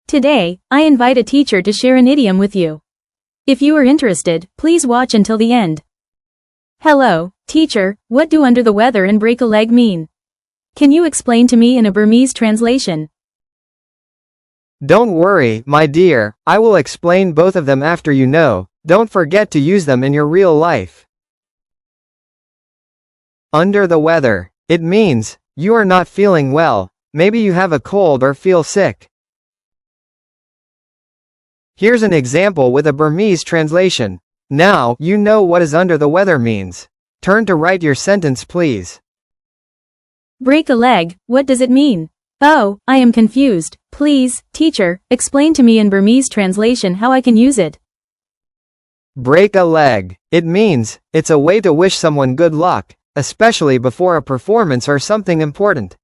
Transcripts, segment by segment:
Today, I invite a teacher to share an idiom with you. If you are interested, please watch until the end. Hello, teacher, what do under the weather and break a leg mean? Can you explain to me in a Burmese translation? Don't worry, my dear, I will explain both of them after you know. Don't forget to use them in your real life. Under the weather. It means, you are not feeling well, maybe you have a cold or feel sick. Here's an example with a Burmese translation. Now, you know what is under the weather means. Turn to write your sentence please. Break a leg, what does it mean? Oh, I am confused. Please, teacher, explain to me in Burmese translation how I can use it. Break a leg. It means, it's a way to wish someone good luck, especially before a performance or something important.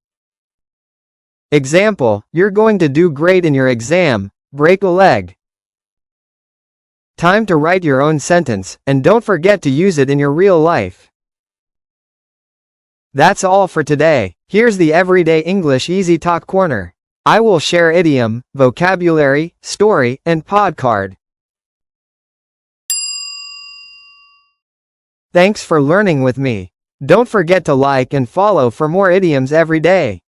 Example, you're going to do great in your exam, break a leg. Time to write your own sentence, and don't forget to use it in your real life. That's all for today. Here's the Everyday English Easy Talk Corner. I will share idiom, vocabulary, story, and podcast. Thanks for learning with me. Don't forget to like and follow for more idioms every day.